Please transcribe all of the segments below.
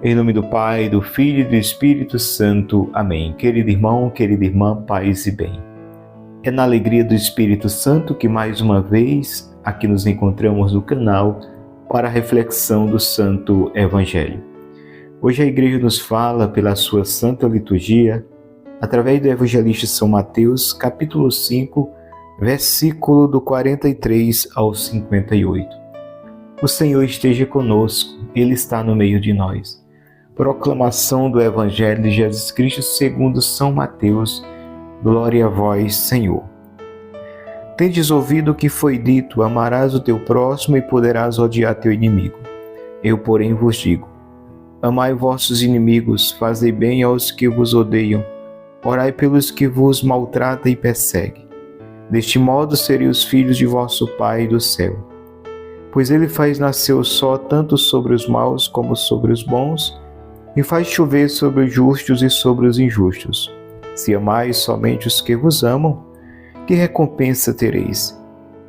Em nome do Pai, do Filho e do Espírito Santo. Amém. Querido irmão, querida irmã, paz e bem. É na alegria do Espírito Santo que mais uma vez aqui nos encontramos no canal para a reflexão do Santo Evangelho. Hoje a Igreja nos fala pela sua Santa Liturgia, através do Evangelista São Mateus, capítulo 5, versículo do 43 ao 58. O Senhor esteja conosco, Ele está no meio de nós. Proclamação do Evangelho de Jesus Cristo segundo São Mateus. Glória a vós, Senhor. Tendes ouvido o que foi dito: amarás o teu próximo e poderás odiar teu inimigo. Eu, porém, vos digo: amai vossos inimigos, fazei bem aos que vos odeiam, orai pelos que vos maltratam e perseguem. Deste modo sereis os filhos de vosso Pai do céu. Pois ele faz nascer o sol tanto sobre os maus como sobre os bons, e faz chover sobre os justos e sobre os injustos. Se amais somente os que vos amam, que recompensa tereis?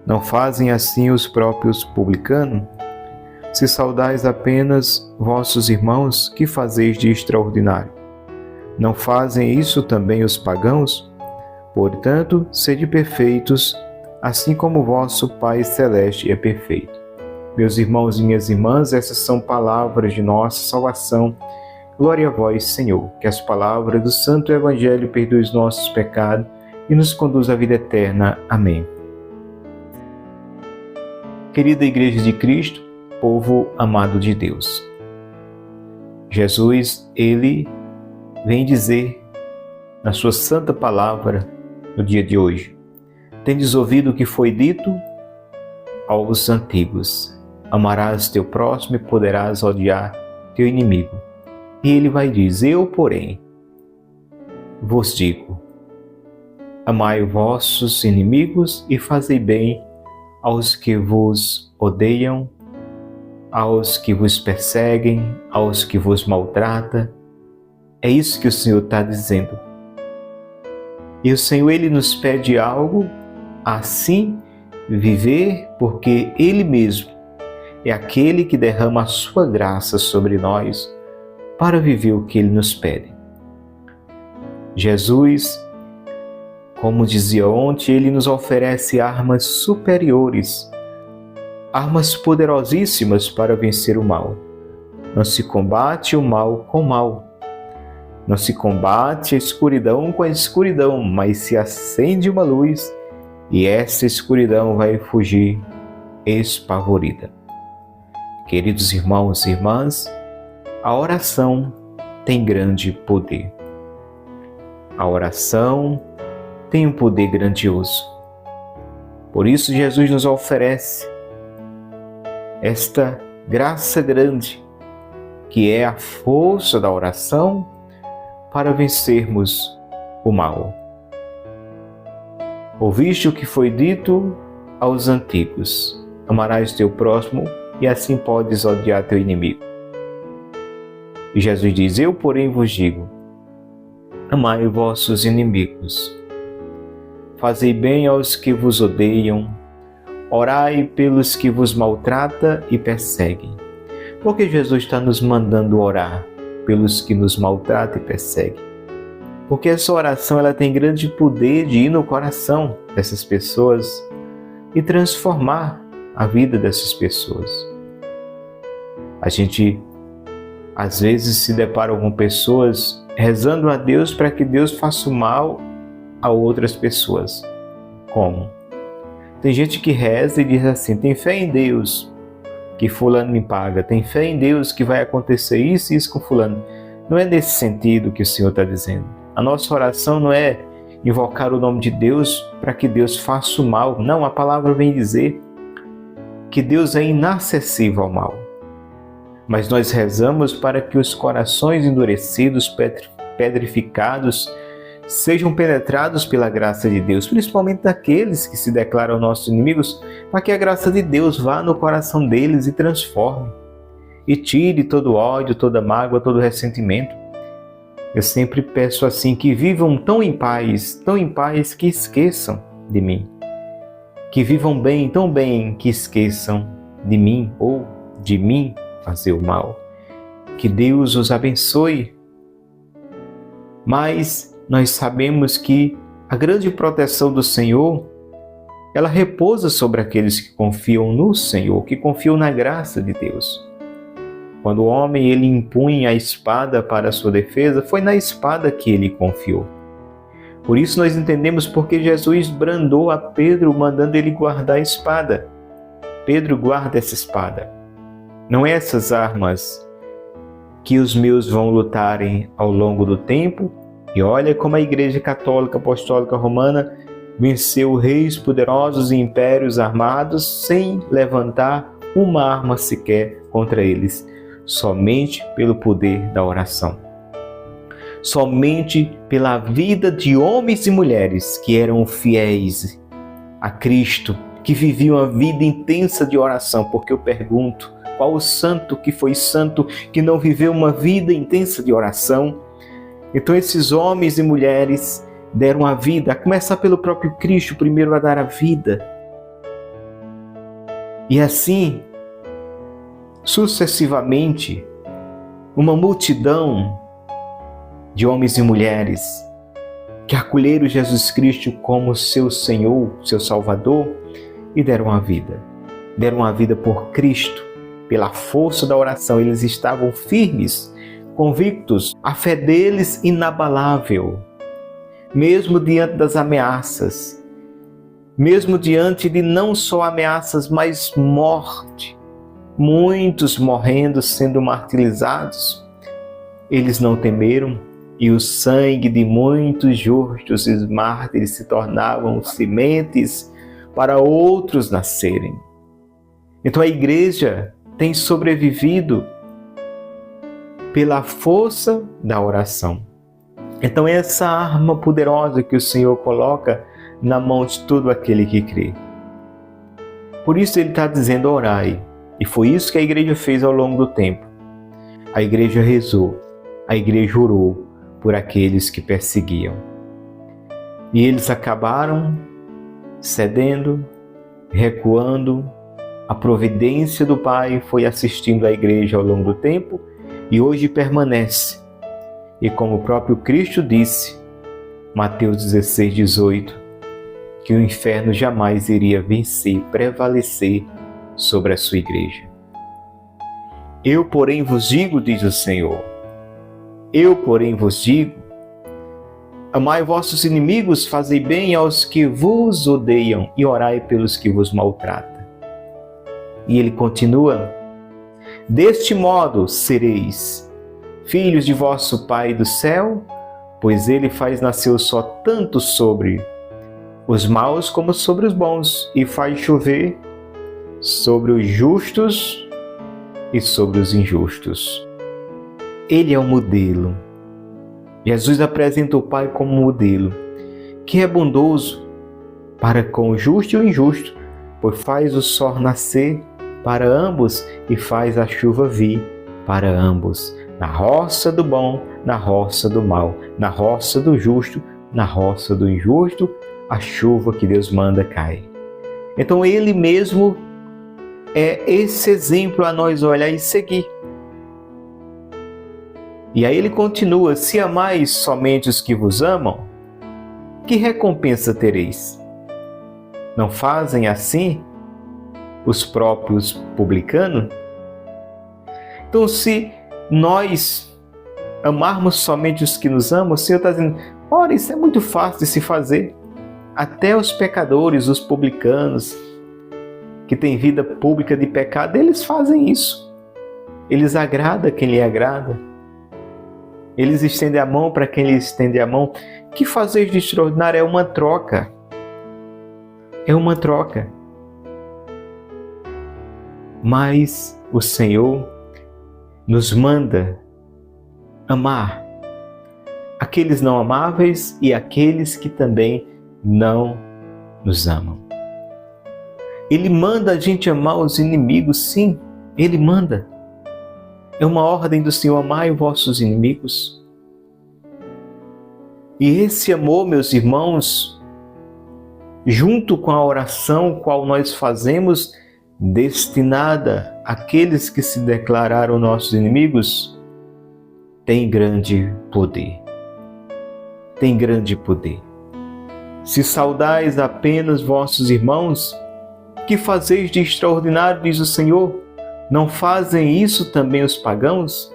Não fazem assim os próprios publicanos? Se saudais apenas vossos irmãos, que fazeis de extraordinário? Não fazem isso também os pagãos? Portanto, sede perfeitos, assim como vosso Pai Celeste é perfeito. Meus irmãos e minhas irmãs, essas são palavras de nossa salvação. Glória a vós, Senhor, que as palavras do Santo Evangelho perdoem os nossos pecados e nos conduz à vida eterna. Amém. Querida Igreja de Cristo, povo amado de Deus, Jesus, Ele vem dizer na sua santa palavra no dia de hoje: tendes ouvido o que foi dito aos antigos: amarás teu próximo e poderás odiar teu inimigo. E ele vai dizer: eu, porém, vos digo: amai vossos inimigos e fazei bem aos que vos odeiam, aos que vos perseguem, aos que vos maltratam. É isso que o Senhor está dizendo. E o Senhor, Ele nos pede algo, assim viver, porque Ele mesmo é aquele que derrama a sua graça sobre nós para viver o que Ele nos pede. Jesus, como dizia ontem, Ele nos oferece armas superiores, armas poderosíssimas para vencer o mal. Não se combate o mal com o mal. Não se combate a escuridão com a escuridão, mas se acende uma luz e essa escuridão vai fugir espavorida. Queridos irmãos e irmãs, a oração tem grande poder. A oração tem um poder grandioso. Por isso Jesus nos oferece esta graça grande, que é a força da oração para vencermos o mal. Ouviste o que foi dito aos antigos: amarás teu próximo e assim podes odiar teu inimigo. E Jesus diz: eu, porém, vos digo: amai vossos inimigos, fazei bem aos que vos odeiam, orai pelos que vos maltratam e perseguem. Por que Jesus está nos mandando orar pelos que nos maltratam e perseguem? Porque essa oração ela tem grande poder de ir no coração dessas pessoas e transformar a vida dessas pessoas. A gente às vezes se depara com pessoas rezando a Deus para que Deus faça o mal a outras pessoas. Como? Tem gente que reza e diz assim: tem fé em Deus que fulano me paga, tem fé em Deus que vai acontecer isso e isso com fulano. Não é nesse sentido que o Senhor está dizendo. A nossa oração não é invocar o nome de Deus para que Deus faça o mal. Não, a palavra vem dizer que Deus é inacessível ao mal. Mas nós rezamos para que os corações endurecidos, pedrificados, sejam penetrados pela graça de Deus, principalmente daqueles que se declaram nossos inimigos, para que a graça de Deus vá no coração deles e transforme, e tire todo ódio, toda mágoa, todo ressentimento. Eu sempre peço assim, que vivam tão em paz que esqueçam de mim. Que vivam bem, tão bem que esqueçam de mim ou de mim fazer o mal. Que Deus os abençoe. Mas nós sabemos que a grande proteção do Senhor, ela repousa sobre aqueles que confiam no Senhor, que confiam na graça de Deus. Quando o homem ele impunha a espada para a sua defesa, foi na espada que ele confiou. Por isso nós entendemos porque Jesus brandou a Pedro, mandando ele guardar a espada. Pedro, guarda essa espada. Não é essas armas que os meus vão lutarem ao longo do tempo. E olha como a Igreja Católica Apostólica Romana venceu reis poderosos e impérios armados sem levantar uma arma sequer contra eles, somente pelo poder da oração. Somente pela vida de homens e mulheres que eram fiéis a Cristo, que viviam uma vida intensa de oração, porque eu pergunto, qual o santo que foi santo que não viveu uma vida intensa de oração? Então esses homens e mulheres deram a vida, a começar pelo próprio Cristo, primeiro a dar a vida. E assim, sucessivamente, uma multidão de homens e mulheres que acolheram Jesus Cristo como seu Senhor, seu Salvador, e deram a vida. Deram a vida por Cristo, pela força da oração. Eles estavam firmes, convictos, a fé deles inabalável, mesmo diante das ameaças, mesmo diante de não só ameaças, mas morte, muitos morrendo, sendo martirizados, eles não temeram, e o sangue de muitos justos e mártires se tornavam sementes para outros nascerem. Então a igreja tem sobrevivido pela força da oração. Então essa arma poderosa que o Senhor coloca na mão de todo aquele que crê. Por isso ele está dizendo orai. E foi isso que a igreja fez ao longo do tempo. A igreja rezou, a igreja orou por aqueles que perseguiam. E eles acabaram cedendo, recuando. A providência do Pai foi assistindo a igreja ao longo do tempo e hoje permanece. E como o próprio Cristo disse, Mateus 16, 18, que o inferno jamais iria vencer, prevalecer sobre a sua igreja. Eu, porém, vos digo, diz o Senhor, eu, porém, vos digo, amai vossos inimigos, fazei bem aos que vos odeiam e orai pelos que vos maltratam. E ele continua, deste modo sereis filhos de vosso Pai do céu, pois ele faz nascer o sol tanto sobre os maus como sobre os bons, e faz chover sobre os justos e sobre os injustos. Ele é o modelo. Jesus apresenta o Pai como modelo, que é bondoso para com o justo e o injusto, pois faz o sol nascer para ambos e faz a chuva vir para ambos, na roça do bom, na roça do mal, na roça do justo, na roça do injusto, a chuva que Deus manda cai. Então ele mesmo é esse exemplo a nós olhar e seguir. E aí ele continua, se amais somente os que vos amam, que recompensa tereis? Não fazem assim os próprios publicanos? Então se nós amarmos somente os que nos amam, o Senhor está dizendo, ora, isso é muito fácil de se fazer. Até os pecadores, os publicanos, que têm vida pública de pecado, eles fazem isso. Eles agradam quem lhe agrada. Eles estendem a mão para quem lhe estende a mão. Que fazer de extraordinário? É uma troca. É uma troca. Mas o Senhor nos manda amar aqueles não amáveis e aqueles que também não nos amam. Ele manda a gente amar os inimigos, sim, Ele manda. É uma ordem do Senhor, amai os vossos inimigos. E esse amor, meus irmãos, junto com a oração qual nós fazemos, destinada àqueles que se declararam nossos inimigos, tem grande poder. Tem grande poder. Se saudais apenas vossos irmãos, que fazeis de extraordinário, diz o Senhor? Não fazem isso também os pagãos?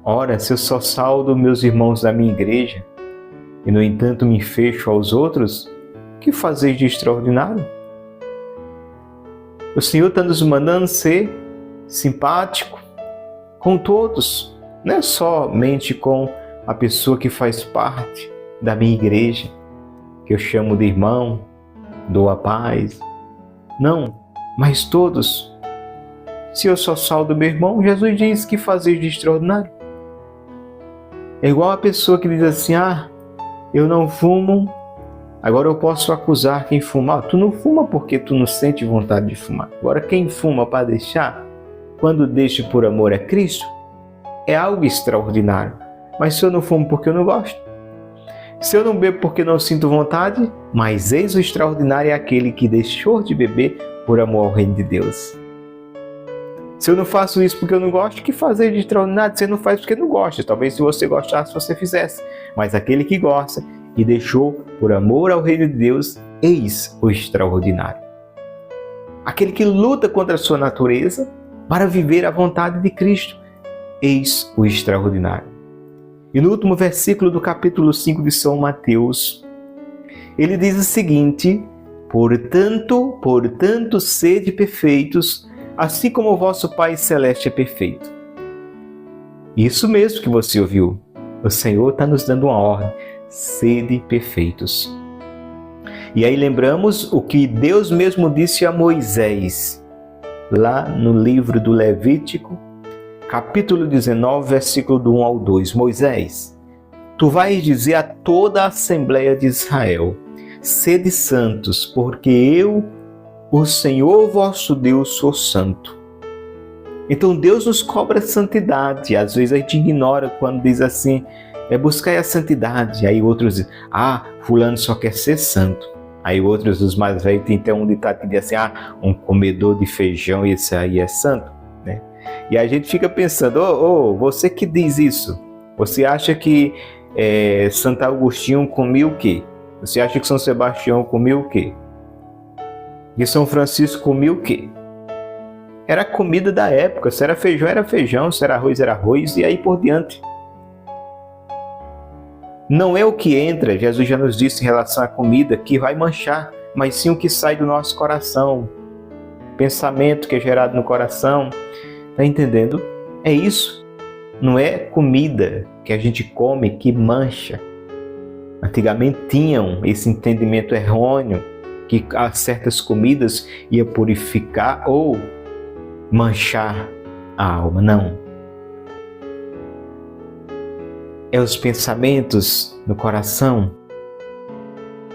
Ora, se eu só saldo meus irmãos da minha igreja, e no entanto me fecho aos outros, que fazeis de extraordinário? O Senhor está nos mandando ser simpático com todos, não é somente com a pessoa que faz parte da minha igreja, que eu chamo de irmão, dou a paz. Não, mas todos. Se eu só saldo meu irmão, Jesus diz que fazer de extraordinário. É igual a pessoa que diz assim, eu não fumo, agora eu posso acusar quem fuma. Tu não fuma porque tu não sente vontade de fumar. Agora quem fuma para deixar, quando deixa por amor a Cristo, é algo extraordinário. Mas se eu não fumo porque eu não gosto, se eu não bebo porque não sinto vontade, mas eis o extraordinário é aquele que deixou de beber por amor ao reino de Deus. Se eu não faço isso porque eu não gosto, que fazer de extraordinário? Você não faz porque não gosta. Talvez se você gostasse, você fizesse. Mas aquele que gosta e deixou por amor ao reino de Deus, eis o extraordinário. Aquele que luta contra a sua natureza para viver a vontade de Cristo, eis o extraordinário. E no último versículo do capítulo 5 de São Mateus, ele diz o seguinte: Portanto, sede perfeitos, assim como o vosso Pai Celeste é perfeito. Isso mesmo que você ouviu. O Senhor está nos dando uma ordem. Sede perfeitos. E aí lembramos o que Deus mesmo disse a Moisés, lá no livro do Levítico, capítulo 19, versículo do 1 ao 2. Moisés, tu vais dizer a toda a Assembleia de Israel, sede santos, porque eu, o Senhor vosso Deus, sou santo. Então Deus nos cobra santidade. Às vezes a gente ignora quando diz assim, buscar a santidade. Aí outros dizem, fulano só quer ser santo. Aí outros, os mais velhos, tem até um ditado que diz assim, um comedor de feijão, esse aí é santo, né? E a gente fica pensando, você que diz isso, você acha que Santo Agostinho comia o quê? Você acha que São Sebastião comia o quê? E São Francisco comia o quê? Era a comida da época, se era feijão, se era arroz, e aí por diante. Não é o que entra, Jesus já nos disse em relação à comida, que vai manchar, mas sim o que sai do nosso coração. Pensamento que é gerado no coração. Está entendendo? É isso. Não é comida que a gente come que mancha. Antigamente tinham esse entendimento errôneo que certas comidas ia purificar ou manchar a alma. Não. É os pensamentos no coração.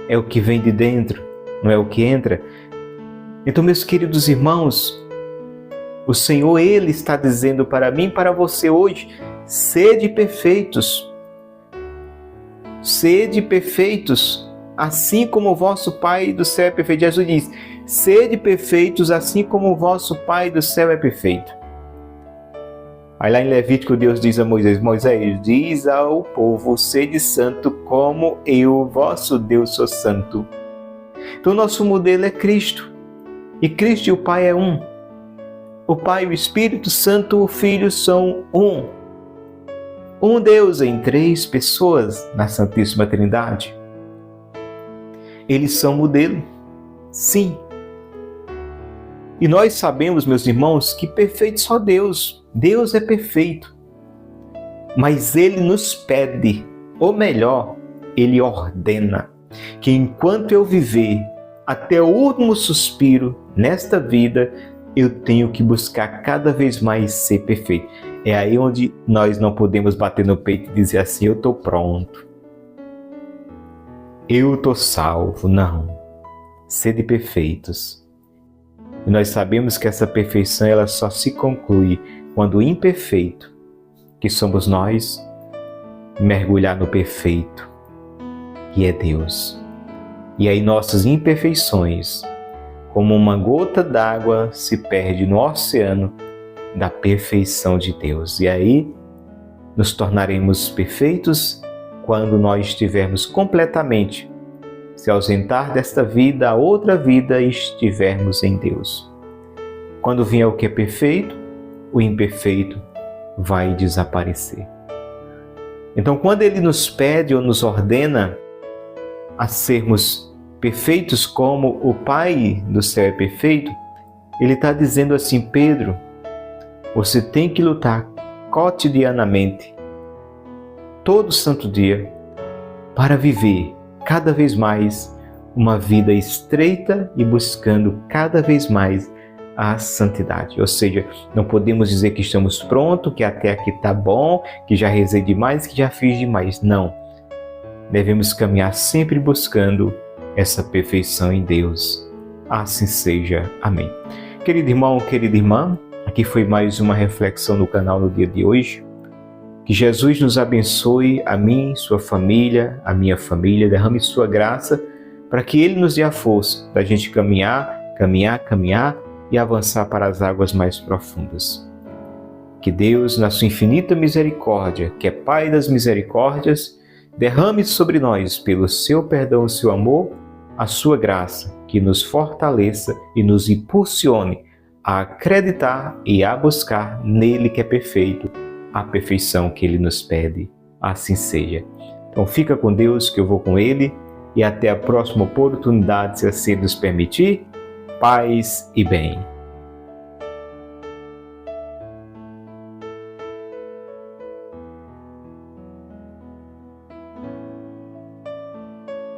É o que vem de dentro, não é o que entra. Então, meus queridos irmãos, o Senhor, Ele está dizendo para mim e para você hoje, sede perfeitos. Sede perfeitos, assim como o vosso Pai do céu é perfeito. Jesus diz, sede perfeitos, assim como o vosso Pai do céu é perfeito. Aí lá em Levítico, Deus diz a Moisés, diz ao povo, sede santo como eu, vosso Deus, sou santo. Então, nosso modelo é Cristo. E Cristo e o Pai é um. O Pai, o Espírito Santo, o Filho são um. Um Deus em três pessoas na Santíssima Trindade. Eles são modelo? Sim. E nós sabemos, meus irmãos, que perfeito só Deus. Deus é perfeito. Mas Ele nos pede, ou melhor, Ele ordena, que enquanto eu viver até o último suspiro nesta vida, eu tenho que buscar cada vez mais ser perfeito. É aí onde nós não podemos bater no peito e dizer assim, eu estou pronto. Eu estou salvo. Não. Sede perfeitos. E nós sabemos que essa perfeição ela só se conclui quando o imperfeito, que somos nós, mergulhar no perfeito, que é Deus. E aí nossas imperfeições, como uma gota d'água se perde no oceano, da perfeição de Deus. E aí nos tornaremos perfeitos quando nós estivermos completamente se ausentar desta vida a outra vida e estivermos em Deus. Quando vier o que é perfeito, o imperfeito vai desaparecer. Então, quando Ele nos pede ou nos ordena a sermos perfeitos como o Pai do céu é perfeito, Ele está dizendo assim: Pedro, você tem que lutar cotidianamente, todo santo dia, para viver cada vez mais uma vida estreita e buscando cada vez mais a santidade. Ou seja, não podemos dizer que estamos prontos, que até aqui está bom, que já rezei demais, que já fiz demais. Não. Devemos caminhar sempre buscando essa perfeição em Deus. Assim seja. Amém. Querido irmão, querida irmã, aqui foi mais uma reflexão no canal no dia de hoje. Que Jesus nos abençoe, a mim, sua família, a minha família, derrame sua graça para que Ele nos dê a força da gente caminhar e avançar para as águas mais profundas. Que Deus, na sua infinita misericórdia, que é Pai das misericórdias, derrame sobre nós, pelo seu perdão e seu amor, a sua graça, que nos fortaleça e nos impulsione a acreditar e a buscar nele que é perfeito, a perfeição que Ele nos pede. Assim seja. Então fica com Deus, que eu vou com Ele, e até a próxima oportunidade, se assim nos permitir. Paz e bem.